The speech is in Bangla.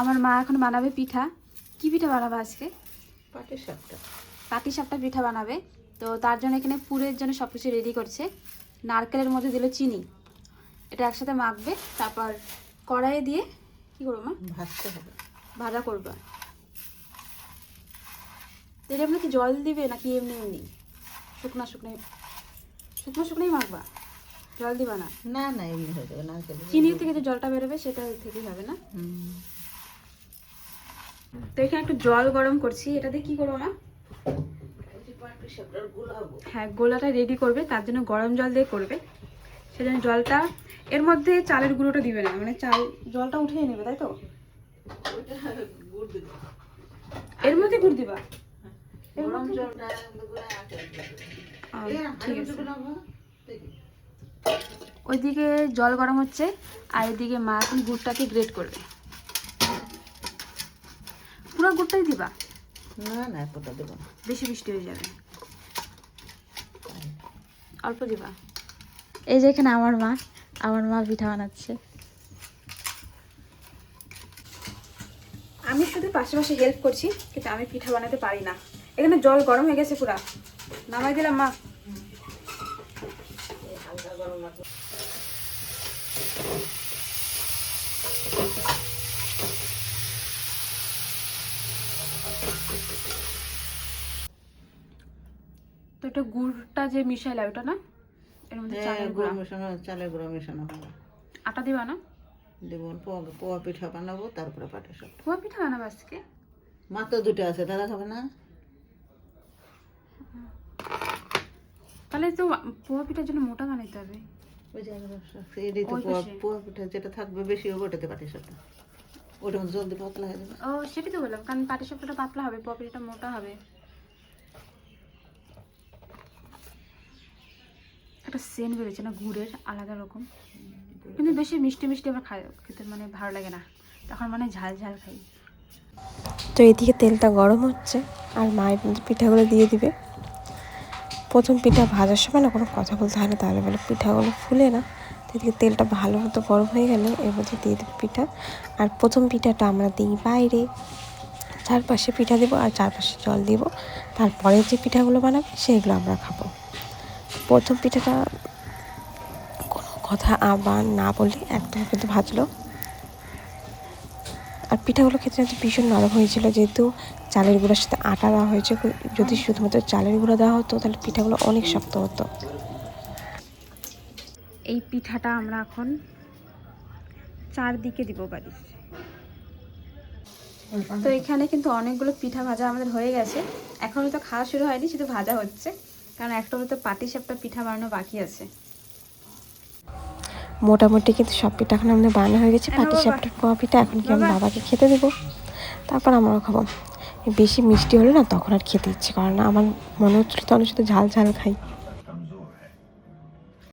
আমার মা এখন বানাবে পিঠা। কি পিঠা বানাবে আজকে? পাটিসাপটা। পাটিসাপটা পিঠা বানাবে। তো তার জন্য এখানে পুরের জন্য সব কিছু রেডি করছে। নারকেলের মধ্যে দিল চিনি, এটা একসাথে মাখবে, তারপর কড়াইয়ে দিয়ে কি করবো মা? ভাজতে হবে, ভাজা করবে। তো এটা আপনি কি জল দিবে নাকি এমনি এমনি শুকনা শুকনোই মাখবা? জল দিবা না? না না এমনি হয়ে যাবে। নারকেল চিনি থেকে যে জলটা বেরোবে সেটা থেকেই হবে না? তো এখানে একটু জল গরম করছি, এটা দিয়ে কি করবো মা? হ্যাঁ, গোলাটা রেডি করবে, তার জন্য গরম জল দিয়ে করবে। সেজন্য জলটা এর মধ্যে চালের গুঁড়োটা দিবে না, মানে জলটা উঠিয়ে নেবে, তাই তো? এর মধ্যে গুড় দিবা? গরম জলটা ঠিক আছে। ওইদিকে জল গরম হচ্ছে আর এদিকে মা এখন গুড়টাকে গ্রেট করবে। পুরো গুড়টাই দিবা? না না এতটা দেবো না, বেশি মিষ্টি হয়ে যাবে, অল্প দিবা। এই যে এখানে আমার মা পিঠা বানাচ্ছে। আমি শুধু পাশে হেল্প করছি, কিন্তু আমি পিঠা বানাতে পারি না। এখানে জল গরম হয়ে গেছে, পুরা নামাই দিলাম মা। তো এটা গুড়টা যে মিশাইলা ওটা না, এর মধ্যে চালের গুঁড়া মেশানো, চালের গুঁড়া মেশানো হবে। আটা দিবা না? দেবো, পোয়া পিঠা বানাবো, তারপরে পাটিসাপটা। পোয়া পিঠা বানাবো আজকে? মাত্র দুটো আছে, দাদা খাবে না? তাহলে তো পোয়া পিঠার জন্য মোটা বানাইতে হবে। ওই যে এটাই তো পোয়া পিঠা যেটা থাকবে বেশি হবে, ওটাতে পাটিসাপটা। ওটার মধ্যে জলদি পাতলা হয়ে যাবে। ও সেটাই তো বললাম, কারণ পাটিসাপটাটা পাতলা হবে, পোয়া পিঠাটা মোটা হবে। একটা সেন্ট বেরোচ্ছে না গুড়ের, আলাদা রকম, কিন্তু বেশি মিষ্টি আমার খেতে মানে ভালো লাগে না, তখন মানে ঝাল খাই। তো এদিকে তেলটা গরম হচ্ছে আর মায়ের পিঠাগুলো দিয়ে দিবে। প্রথম পিঠা ভাজার সময় না কোনো কথা বলতে হয় না, তাহলে বলে পিঠাগুলো ফুলে না। তো এদিকে তেলটা ভালো মতো গরম হয়ে গেলে এর মধ্যে দিয়ে দেবে পিঠা। আর প্রথম পিঠাটা আমরা দিই বাইরে, চারপাশে পিঠা দেবো আর চারপাশে জল দিব। তারপরে যে পিঠাগুলো বানাবে সেগুলো আমরা খাবো। প্রথম পিঠাটা কোনো কথা আবার না বলে একদম কিন্তু ভাজলো। আর পিঠাগুলো খেতে ভীষণ নরম হয়েছিল, যেহেতু চালের গুঁড়োর সাথে আটা দেওয়া হয়েছে। যদি শুধুমাত্র চালের গুঁড়ো দেওয়া হতো তাহলে পিঠাগুলো অনেক শক্ত হতো। এই পিঠাটা আমরা এখন চারদিকে দিব বাড়ির। তো এখানে কিন্তু অনেকগুলো পিঠা ভাজা আমাদের হয়ে গেছে, এখনও তো খাওয়া শুরু হয়নি, শুধু ভাজা হচ্ছে, কারণ একটা তো পাটিসাপটা পিঠা বানানো বাকি আছে। মোটামুটি কিন্তু সব পিঠা এখন আমাদের বানানো হয়ে গেছে। পাটিসাপটার পোয়া পিঠা এখন কি আমি বাবাকে খেতে দেবো, তারপর আমরাও খাবো। বেশি মিষ্টি হলে না তখন আর খেতে ইচ্ছে করে না, আমার মনে হচ্ছিল তো আমি শুধু ঝাল খাই।